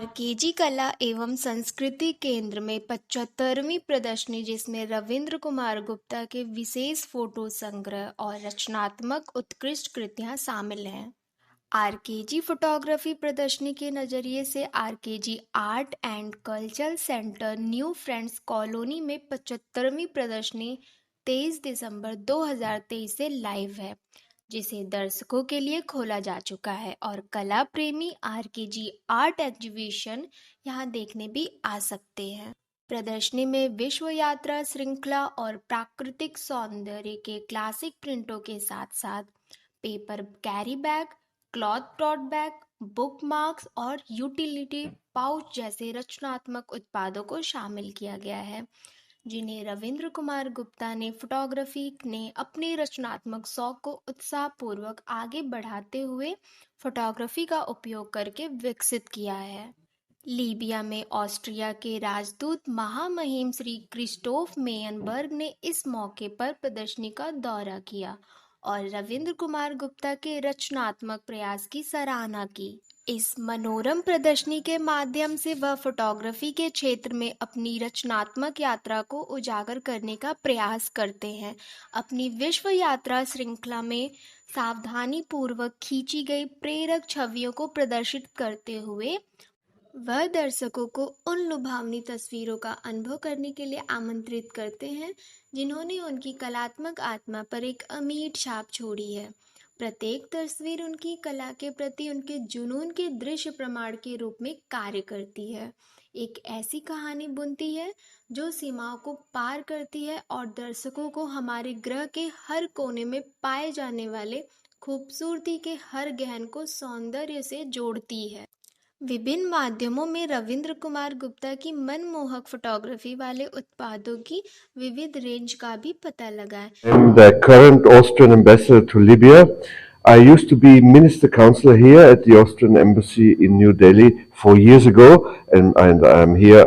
KG कला एवं संस्कृति केंद्र में 75वीं प्रदर्शनी जिसमें रविंद्र कुमार गुप्ता के विशेष फोटो संग्रह और रचनात्मक उत्कृष्ट कृतियां शामिल हैं। आरकेजी फोटोग्राफी प्रदर्शनी के नजरिए से RKG art and cultural centre new friends colony में 75वीं प्रदर्शनी 23 दिसंबर 2023 से लाइव है, जिसे दर्शकों के लिए खोला जा चुका है और कला प्रेमी आरकेजी आर्ट एग्जीबिशन यहां देखने भी आ सकते हैं। प्रदर्शनी में विश्व यात्रा श्रृंखला और प्राकृतिक सौंदर्य के क्लासिक प्रिंटों के साथ साथ paper carry bag, cloth tote bag, bookmarks और यूटिलिटी पाउच जैसे रचनात्मक उत्पादों को शामिल किया गया है, जिन्हें रविंद्र कुमार गुप्ता ने फोटोग्राफी ने अपने रचनात्मक शौक को उत्साहपूर्वक आगे बढ़ाते हुए फोटोग्राफी का उपयोग करके विकसित किया है। लीबिया में ऑस्ट्रिया के राजदूत महामहिम श्री क्रिस्टोफ मेयनबर्ग ने इस मौके पर प्रदर्शनी का दौरा किया और रविंद्र कुमार गुप्ता के रचनात्मक प्रयास की सराहना की। इस मनोरम प्रदर्शनी के माध्यम से वह फोटोग्राफी के क्षेत्र में अपनी रचनात्मक यात्रा को उजागर करने का प्रयास करते हैं। अपनी विश्व यात्रा श्रृंखला में सावधानीपूर्वक खींची गई प्रेरक छवियों को प्रदर्शित करते हुए वह दर्शकों को उन लुभावनी तस्वीरों का अनुभव करने के लिए आमंत्रित करते हैं जिन्होंने उनकी कलात्मक आत्मा पर एक अमिट छाप छोड़ी है। प्रत्येक तस्वीर उनकी कला के प्रति उनके जुनून के दृश्य प्रमाण के रूप में कार्य करती है, एक ऐसी कहानी बुनती है जो सीमाओं को पार करती है और दर्शकों को हमारे ग्रह के हर कोने में पाए जाने वाले खूबसूरती के हर गहन को सौंदर्य से जोड़ती है। विभिन्न माध्यमों में रविंद्र कुमार गुप्ता की मनमोहक फोटोग्राफी वाले उत्पादों की विविध रेंज का भी पता लगाएं। I'm the current Austrian ambassador to Libya. I used to be minister counselor here at the Austrian embassy in New Delhi 4 years ago, and I'm here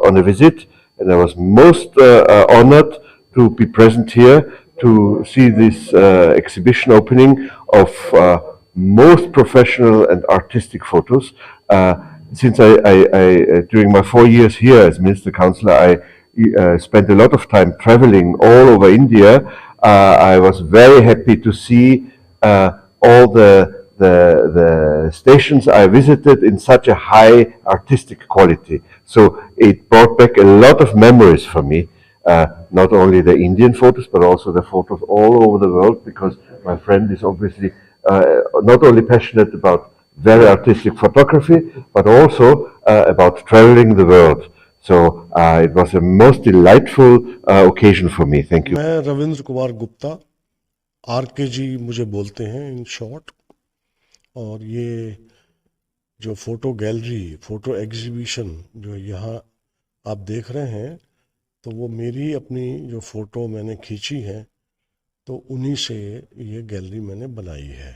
on a visit, and I was most honored to be present here to see this exhibition opening of most professional and artistic photos. Since I during my 4 years here as minister counselor, I spent a lot of time traveling all over India. I was very happy to see all the stations I visited in such a high artistic quality. So it brought back a lot of memories for me. Not only the Indian photos, but also the photos all over the world, because my friend is obviously not only passionate about very artistic photography, but also about traveling the world. So it was a most delightful occasion for me. Thank you. मैं Ravindra Kumar Gupta, RKG मुझे बोलते हैं in short, और ये जो photo gallery, photo exhibition जो यहाँ आप देख रहे हैं, तो वो मेरी अपनी जो फ़ोटो मैंने खींची है, तो उन्हीं से ये गैलरी मैंने बनाई है।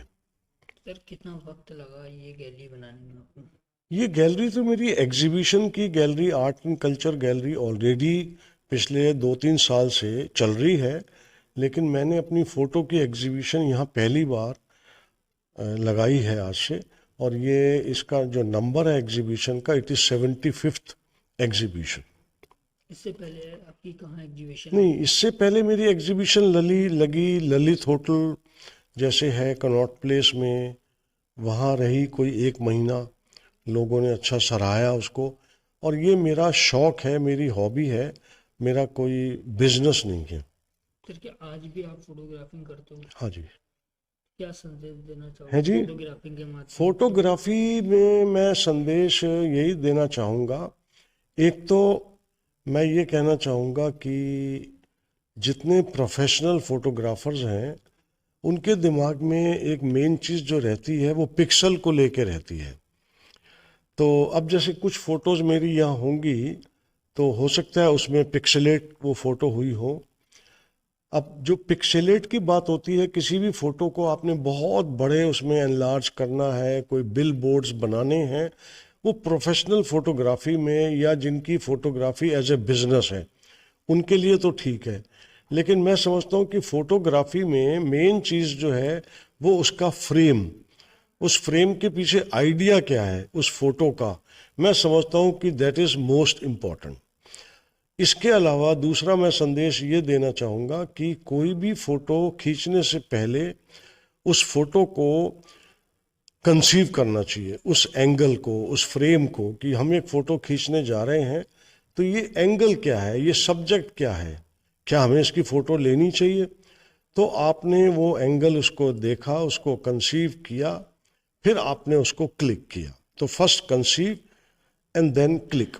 सर, कितना वक्त लगा ये गैलरी बनाने में आपको? ये गैलरी तो मेरी एग्जीबिशन की gallery, art and culture gallery already पिछले 2-3 साल से चल रही है, लेकिन मैंने अपनी फ़ोटो की एग्जीबिशन यहाँ पहली बार लगाई है आज से, और ये इसका जो नंबर है एग्जीबिशन का, इट इज़ 75th एग्जीबिशन। इससे पहले आपकी कहाँ एग्जीबिशन? नहीं, इससे पहले मेरी एग्जीबिशन लगी ललित होटल जैसे है कनॉट प्लेस में, वहाँ रही कोई 1 महीना, लोगों ने अच्छा सराहाया उसको। और ये मेरा शौक़ है, मेरी हॉबी है, मेरा कोई बिजनेस नहीं है। सर, क्या आज भी आप फोटोग्राफिंग करते हो? हाँ जी। क्या संदेश देना चाहोगे है जी, फोटोग्राफिंग के माध्यम से? फोटोग्राफी में मैं संदेश यही देना चाहूँगा। एक तो मैं ये कहना चाहूँगा कि जितने प्रोफेशनल फोटोग्राफर्स हैं, उनके दिमाग में एक मेन चीज़ जो रहती है वो पिक्सल को लेके रहती है। तो अब जैसे कुछ फ़ोटोज़ मेरी यहाँ होंगी, तो हो सकता है उसमें पिक्सेलेट वो फ़ोटो हुई हो। अब जो पिक्सेलेट की बात होती है, किसी भी फ़ोटो को आपने बहुत बड़े उसमें एनलार्ज करना है, कोई बिल बोर्ड्स बनाने हैं, वो प्रोफेशनल फ़ोटोग्राफी में या जिनकी फ़ोटोग्राफी एज ए बिज़नेस है, उनके लिए तो ठीक है। लेकिन मैं समझता हूँ कि फ़ोटोग्राफी में मेन चीज़ जो है वो उसका फ्रेम, उस फ्रेम के पीछे आइडिया क्या है उस फोटो का, मैं समझता हूँ कि दैट इज़ मोस्ट इम्पॉर्टेंट। इसके अलावा दूसरा मैं संदेश ये देना चाहूँगा कि कोई भी फ़ोटो खींचने से पहले उस फोटो को कंसीव करना चाहिए, उस एंगल को, उस फ्रेम को, कि हम एक फ़ोटो खींचने जा रहे हैं तो ये एंगल क्या है, ये सब्जेक्ट क्या है, क्या हमें इसकी फ़ोटो लेनी चाहिए। तो आपने वो एंगल उसको देखा, उसको कंसीव किया, फिर आपने उसको क्लिक किया। तो first conceive and then click.